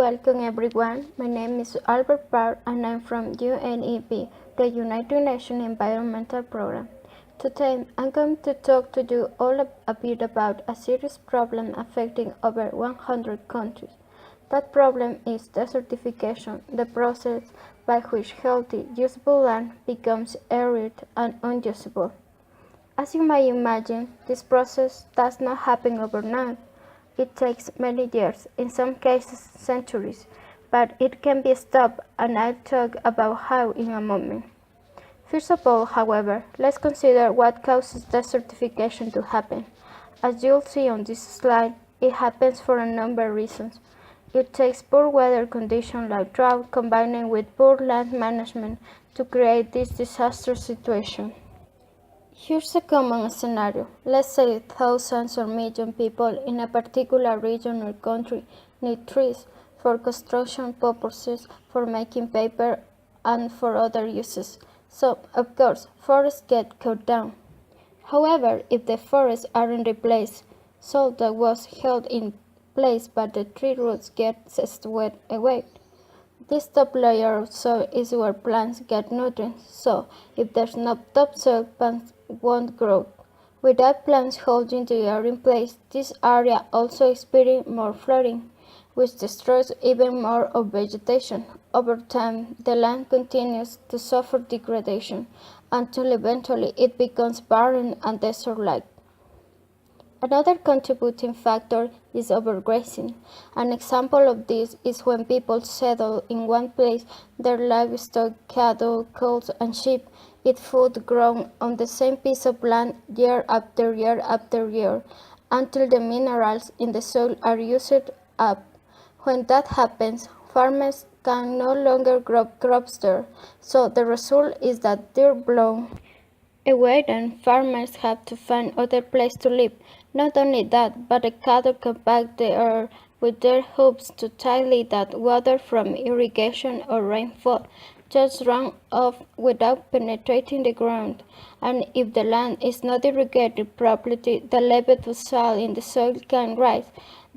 Welcome everyone, my name is Albert Parr and I'm from UNEP, the United Nations Environmental Programme. Today I'm going to talk to you all a bit about a serious problem affecting over 100 countries. That problem is desertification, the process by which healthy, usable land becomes arid and unusable. As you may imagine, this process does not happen overnight. It takes many years, in some cases centuries, but it can be stopped, and I'll talk about how in a moment. First of all, however, let's consider what causes desertification to happen. As you'll see on this slide, it happens for a number of reasons. It takes poor weather conditions like drought combining with poor land management to create this disastrous situation. Here's a common scenario. Let's say thousands or millions of people in a particular region or country need trees for construction purposes, for making paper, and for other uses. So, of course, forests get cut down. However, if the forests aren't replaced, so that was held in place but the tree roots get swept away. This top layer of soil is where plants get nutrients, so if there's no topsoil, plants won't grow. Without plants holding the air in place, this area also experiences more flooding, which destroys even more of vegetation. Over time, the land continues to suffer degradation until eventually it becomes barren and desert-like. Another contributing factor is overgrazing. An example of this is when people settle in one place, their livestock, cattle, cows, and sheep eat food grown on the same piece of land year after year after year, until the minerals in the soil are used up. When that happens, farmers can no longer grow crops there, so the result is that they're blown away and farmers have to find other place to live. Not only that, but the cattle compact the earth with their hooves too tightly that water from irrigation or rainfall just runs off without penetrating the ground. And if the land is not irrigated properly, the level of salt in the soil can rise,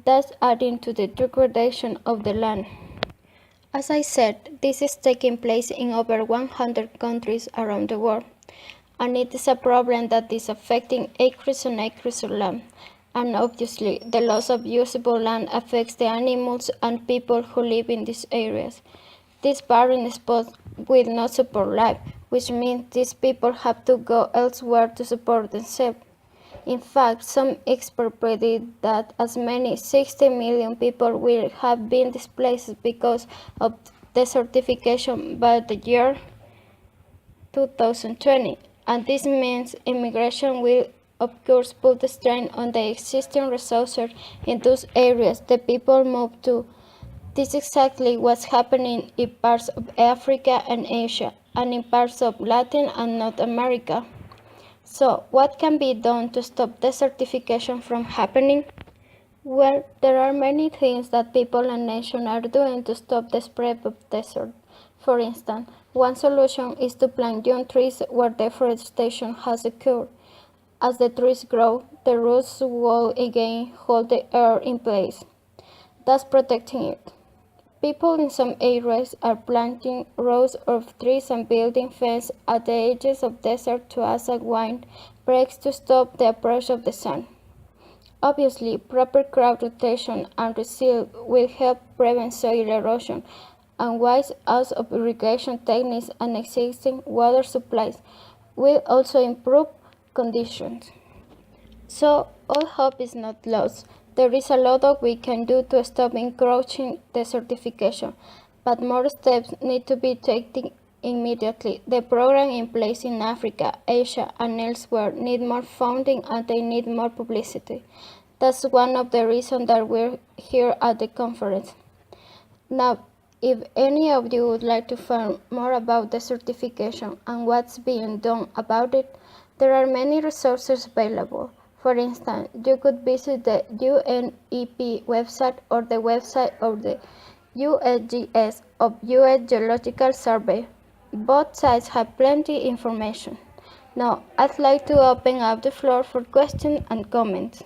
thus adding to the degradation of the land. As I said, this is taking place in over 100 countries around the world. And it is a problem that is affecting acres and acres of land. And obviously, the loss of usable land affects the animals and people who live in these areas. These barren spots will not support life, which means these people have to go elsewhere to support themselves. In fact, some experts predict that as many as 60 million people will have been displaced because of desertification by the year 2020. And this means immigration will, of course, put the strain on the existing resources in those areas the people move to. This is exactly what's happening in parts of Africa and Asia, and in parts of Latin and North America. So, what can be done to stop desertification from happening? Well, there are many things that people and nations are doing to stop the spread of desert. For instance, one solution is to plant young trees where deforestation has occurred. As the trees grow, the roots will again hold the air in place, thus protecting it. People in some areas are planting rows of trees and building fences at the edges of desert to act as wind breaks to stop the approach of the sun. Obviously, proper crop rotation and reseal will help prevent soil erosion, and wise use of irrigation techniques and existing water supplies will also improve conditions. So, all hope is not lost. There is a lot that we can do to stop encroaching desertification, but more steps need to be taken immediately. The programs in place in Africa, Asia, and elsewhere need more funding and they need more publicity. That's one of the reasons that we're here at the conference. Now, if any of you would like to find more about desertification and what's being done about it, there are many resources available. For instance, you could visit the UNEP website or the website of the USGS of US Geological Survey. Both sites have plenty information. Now, I'd like to open up the floor for questions and comments.